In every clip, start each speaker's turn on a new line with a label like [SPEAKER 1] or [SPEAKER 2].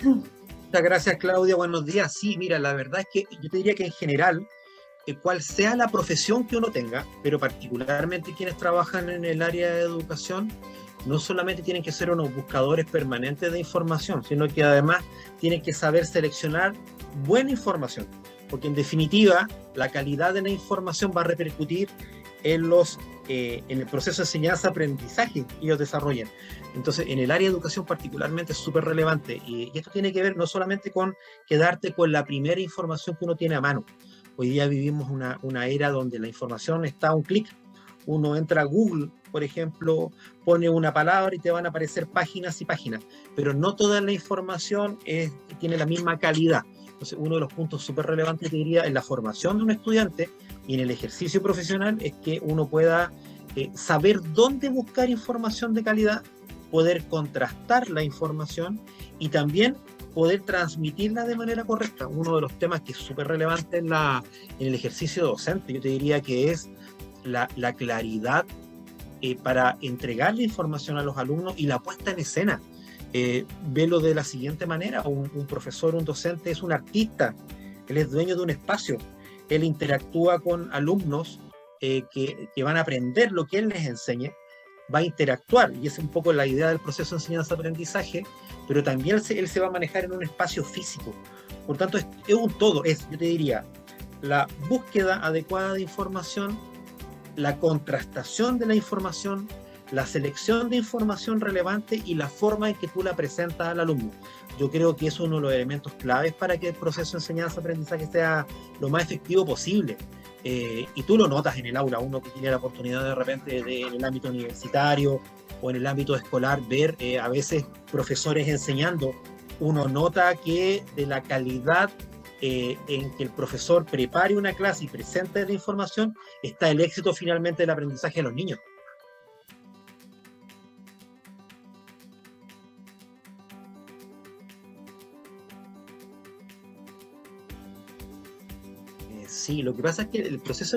[SPEAKER 1] Muchas gracias, Claudia. Buenos días. Sí, mira, la verdad es que yo te diría que en general, cual sea la profesión que uno tenga, pero particularmente quienes trabajan en el área de educación, no solamente tienen que ser unos buscadores permanentes de información, sino que además tienen que saber seleccionar buena información, porque en definitiva la calidad de la información va a repercutir en el proceso de enseñanza-aprendizaje que ellos desarrollen. Entonces, en el área de educación particularmente es súper relevante y esto tiene que ver no solamente con quedarte con la primera información que uno tiene a mano. Hoy día vivimos una era donde la información está a un clic. Uno entra a Google, por ejemplo, pone una palabra y te van a aparecer páginas y páginas, pero no toda la información tiene la misma calidad. Entonces, uno de los puntos súper relevantes, te diría, en la formación de un estudiante y en el ejercicio profesional es que uno pueda saber dónde buscar información de calidad, poder contrastar la información y también poder transmitirla de manera correcta. Uno de los temas que es súper relevante en el ejercicio docente, yo te diría que es la claridad para entregar la información a los alumnos y la puesta en escena. Velo de la siguiente manera: un profesor, un docente es un artista, él es dueño de un espacio, él interactúa con alumnos que van a aprender lo que él les enseñe, va a interactuar, y es un poco la idea del proceso de enseñanza-aprendizaje, pero también él se va a manejar en un espacio físico. Por tanto, es un todo, yo te diría, la búsqueda adecuada de información, la contrastación de la información, la selección de información relevante y la forma en que tú la presentas al alumno. Yo creo que es uno de los elementos claves para que el proceso de enseñanza-aprendizaje sea lo más efectivo posible. Y tú lo notas en el aula, uno que tiene la oportunidad de repente en el ámbito universitario o en el ámbito escolar ver a veces profesores enseñando, uno nota que de la calidad en que el profesor prepare una clase y presente la información está el éxito finalmente del aprendizaje de los niños. Sí, lo que pasa es que el proceso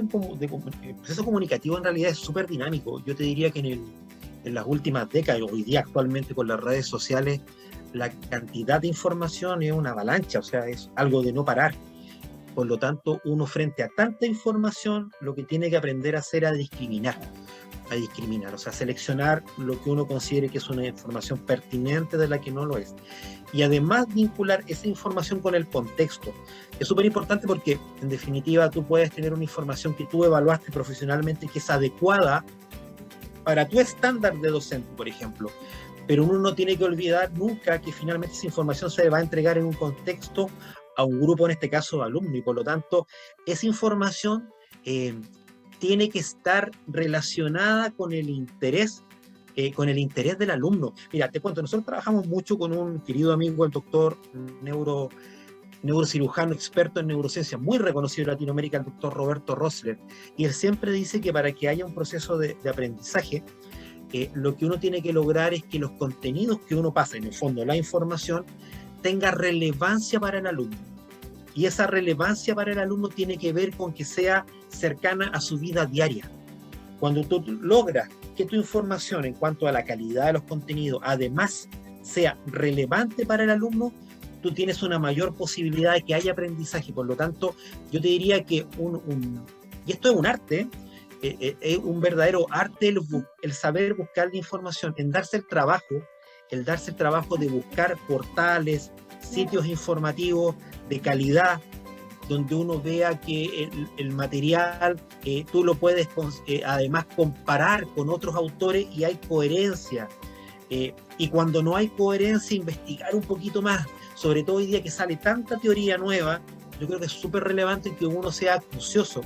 [SPEAKER 1] comunicativo en realidad es súper dinámico. Yo te diría que en las últimas décadas, hoy día actualmente con las redes sociales, la cantidad de información es una avalancha, o sea, es algo de no parar. Por lo tanto, uno frente a tanta información, lo que tiene que aprender a hacer es a discriminar, o sea, seleccionar lo que uno considere que es una información pertinente de la que no lo es. Y además vincular esa información con el contexto. Es súper importante porque, en definitiva, tú puedes tener una información que tú evaluaste profesionalmente que es adecuada para tu estándar de docente, por ejemplo. Pero uno no tiene que olvidar nunca que finalmente esa información se va a entregar en un contexto a un grupo, en este caso de alumnos, y por lo tanto, esa información tiene que estar relacionada con el interés del alumno. Mira, te cuento, nosotros trabajamos mucho con un querido amigo, el doctor neurocirujano experto en neurociencia, muy reconocido en Latinoamérica, el doctor Roberto Rosler, y él siempre dice que para que haya un proceso de aprendizaje, lo que uno tiene que lograr es que los contenidos que uno pasa, en el fondo la información, tenga relevancia para el alumno. Y esa relevancia para el alumno tiene que ver con que sea cercana a su vida diaria. Cuando tú logras que tu información en cuanto a la calidad de los contenidos además sea relevante para el alumno, tú tienes una mayor posibilidad de que haya aprendizaje. Por lo tanto, yo te diría que y esto es un arte, es un verdadero arte el saber buscar la información, en darse el trabajo de buscar portales, sitios informativos de calidad, donde uno vea que el material tú lo puedes además comparar con otros autores y hay coherencia. Y cuando no hay coherencia, investigar un poquito más, sobre todo hoy día que sale tanta teoría nueva. Yo creo que es súper relevante que uno sea acucioso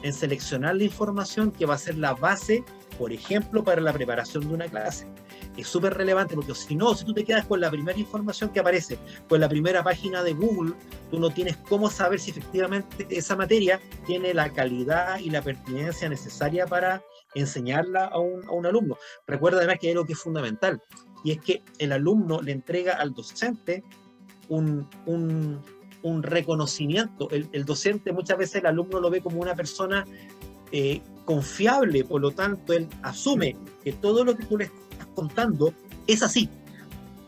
[SPEAKER 1] en seleccionar la información que va a ser la base, por ejemplo, para la preparación de una clase. Es súper relevante porque si tú te quedas con la primera información que aparece, con la primera página de Google, tú no tienes cómo saber si efectivamente esa materia tiene la calidad y la pertinencia necesaria para enseñarla a un alumno. Recuerda además que hay algo que es fundamental, y es que el alumno le entrega al docente un reconocimiento. El docente, muchas veces el alumno lo ve como una persona confiable, por lo tanto él asume que todo lo que tú le estás contando es así.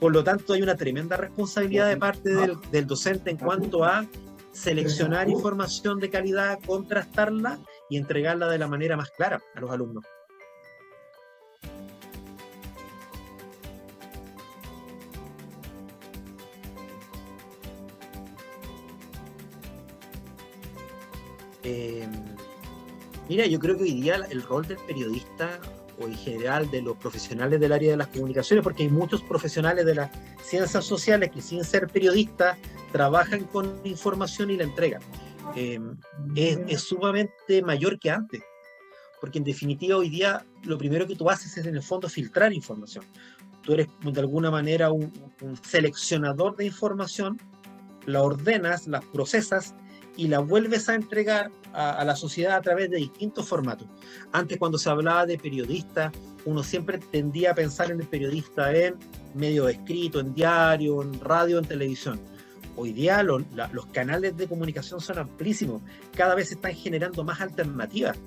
[SPEAKER 1] Por lo tanto, hay una tremenda responsabilidad de parte del docente en cuanto a seleccionar información de calidad, contrastarla y entregarla de la manera más clara a los alumnos. Mira, yo creo que hoy día el rol del periodista, o en general de los profesionales del área de las comunicaciones, porque hay muchos profesionales de las ciencias sociales que sin ser periodistas trabajan con información y la entregan, es sumamente mayor que antes, porque en definitiva hoy día lo primero que tú haces es en el fondo filtrar información. Tú eres de alguna manera un seleccionador de información, la ordenas, la procesas y la vuelves a entregar a la sociedad a través de distintos formatos. Antes, cuando se hablaba de periodista, uno siempre tendía a pensar en el periodista en medio escrito, en diario, en radio, en televisión. Hoy día los canales de comunicación son amplísimos, cada vez se están generando más alternativas.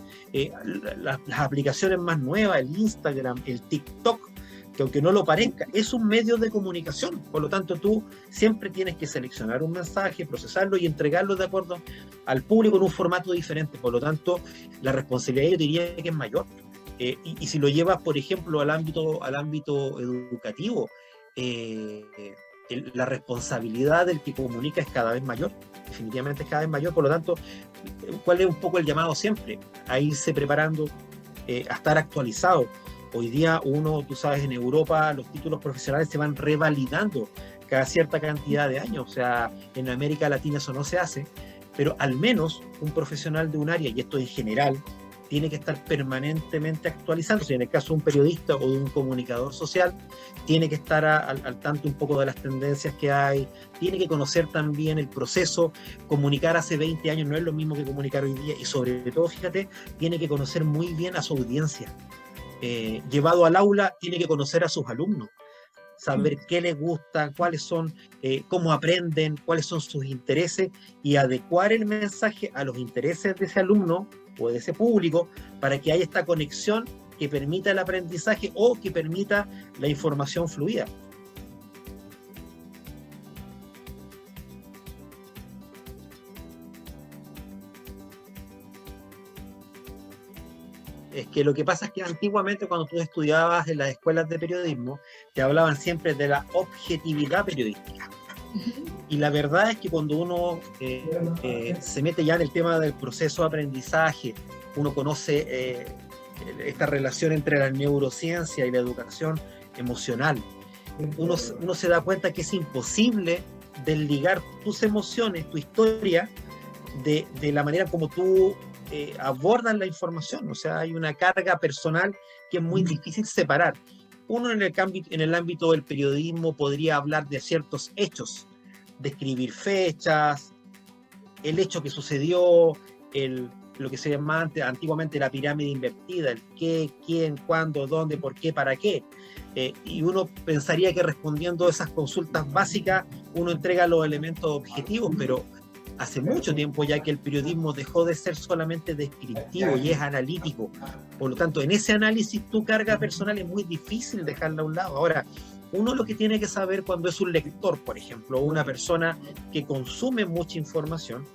[SPEAKER 1] Las aplicaciones más nuevas, el Instagram, el TikTok, que aunque no lo parezca, es un medio de comunicación. Por lo tanto, tú siempre tienes que seleccionar un mensaje, procesarlo y entregarlo de acuerdo al público en un formato diferente. Por lo tanto, la responsabilidad yo diría que es mayor. Y si lo llevas, por ejemplo, al ámbito educativo, la responsabilidad del que comunica es cada vez mayor. Definitivamente es cada vez mayor. Por lo tanto, ¿cuál es un poco el llamado siempre? A irse preparando, a estar actualizado. Hoy día tú sabes, en Europa los títulos profesionales se van revalidando cada cierta cantidad de años. O sea, en América Latina eso no se hace, pero al menos un profesional de un área, y esto en general, tiene que estar permanentemente actualizándose. En el caso de un periodista o de un comunicador social, tiene que estar al tanto un poco de las tendencias que hay, tiene que conocer también el proceso. Comunicar hace 20 años no es lo mismo que comunicar hoy día, y sobre todo, fíjate, tiene que conocer muy bien a su audiencia. Llevado al aula, tiene que conocer a sus alumnos, saber qué les gusta, cuáles son, cómo aprenden, cuáles son sus intereses, y adecuar el mensaje a los intereses de ese alumno o de ese público para que haya esta conexión que permita el aprendizaje o que permita la información fluida. Es que lo que pasa es que antiguamente, cuando tú estudiabas en las escuelas de periodismo, te hablaban siempre de la objetividad periodística. Y la verdad es que cuando uno se mete ya en el tema del proceso de aprendizaje, uno conoce esta relación entre la neurociencia y la educación emocional. Uno se da cuenta que es imposible desligar tus emociones, tu historia, de la manera como tú abordan la información. O sea, hay una carga personal que es muy difícil separar. Uno en el ámbito del periodismo podría hablar de ciertos hechos, describir fechas, el hecho que sucedió, lo que se llamaba antiguamente la pirámide invertida, el qué, quién, cuándo, dónde, por qué, para qué. Y uno pensaría que respondiendo a esas consultas básicas uno entrega los elementos objetivos, pero hace mucho tiempo ya que el periodismo dejó de ser solamente descriptivo y es analítico. Por lo tanto, en ese análisis tu carga personal es muy difícil dejarla a un lado. Ahora, uno lo que tiene que saber cuando es un lector, por ejemplo, una persona que consume mucha información,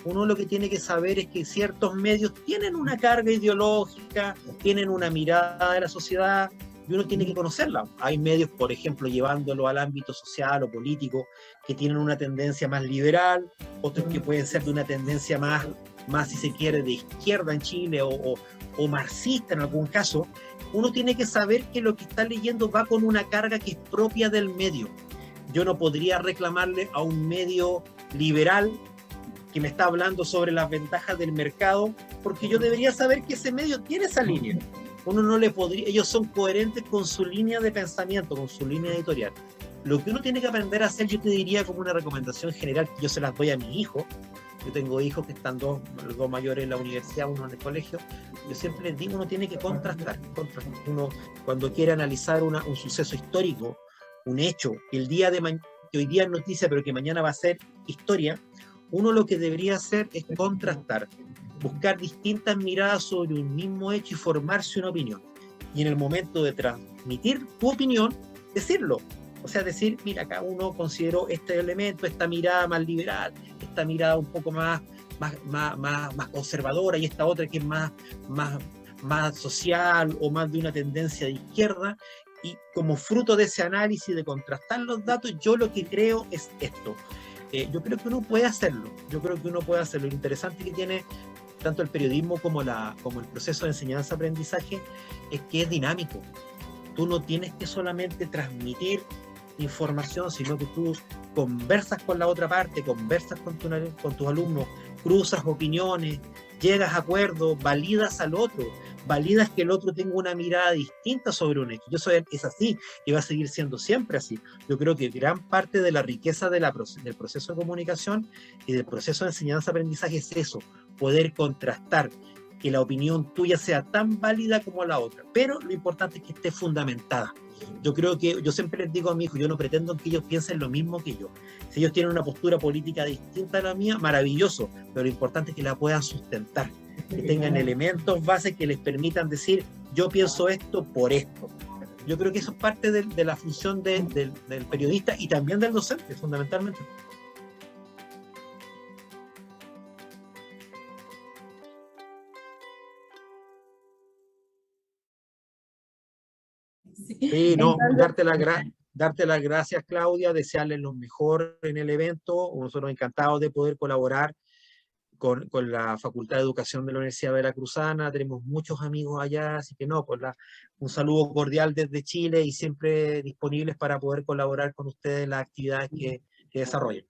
[SPEAKER 1] uno lo que tiene que saber es que ciertos medios tienen una carga ideológica, tienen una mirada de la sociedad, y uno tiene que conocerla. Hay medios, por ejemplo, llevándolo al ámbito social o político, que tienen una tendencia más liberal, otros que pueden ser de una tendencia más si se quiere, de izquierda en Chile, o marxista en algún caso. Uno tiene que saber que lo que está leyendo va con una carga que es propia del medio. Yo no podría reclamarle a un medio liberal que me está hablando sobre las ventajas del mercado, porque yo debería saber que ese medio tiene esa línea. Uno no le podría, ellos son coherentes con su línea de pensamiento, con su línea editorial. Lo que uno tiene que aprender a hacer, yo te diría como una recomendación general, que yo se las doy a mis hijos. Yo tengo hijos que están los dos mayores en la universidad, uno en el colegio. Yo siempre les digo, uno tiene que contrastar. Uno, cuando quiere analizar un suceso histórico, un hecho, que hoy día es noticia, pero que mañana va a ser historia, uno lo que debería hacer es contrastar, buscar distintas miradas sobre un mismo hecho y formarse una opinión. Y en el momento de transmitir tu opinión, decirlo. O sea, decir, mira, cada uno consideró este elemento, esta mirada más liberal, esta mirada un poco más conservadora y esta otra que es más social o más de una tendencia de izquierda. Y como fruto de ese análisis, de contrastar los datos, yo lo que creo es esto. Yo creo que uno puede hacerlo. Yo creo que uno puede hacerlo. Lo interesante que tiene tanto el periodismo como el proceso de enseñanza-aprendizaje es que es dinámico. Tú no tienes que solamente transmitir información, sino que tú conversas con la otra parte, conversas con tus alumnos, cruzas opiniones, llegas a acuerdos, validas al otro, validas que el otro tenga una mirada distinta sobre un hecho. Es así y va a seguir siendo siempre así. Yo creo que gran parte de la riqueza del proceso de comunicación y del proceso de enseñanza-aprendizaje es eso, poder contrastar, que la opinión tuya sea tan válida como la otra, pero lo importante es que esté fundamentada. Yo creo que, yo siempre les digo a mi hijo, yo no pretendo que ellos piensen lo mismo que yo. Si ellos tienen una postura política distinta a la mía, maravilloso, pero lo importante es que la puedan sustentar, que tengan elementos bases que les permitan decir, yo pienso esto por esto. Yo creo que eso es parte de la función del periodista y también del docente, fundamentalmente. Sí, no, darte las gracias, Claudia, desearles lo mejor en el evento. Nosotros encantados de poder colaborar con la Facultad de Educación de la Universidad Veracruzana. Tenemos muchos amigos allá, así que no, un saludo cordial desde Chile y siempre disponibles para poder colaborar con ustedes en las actividades que desarrollen.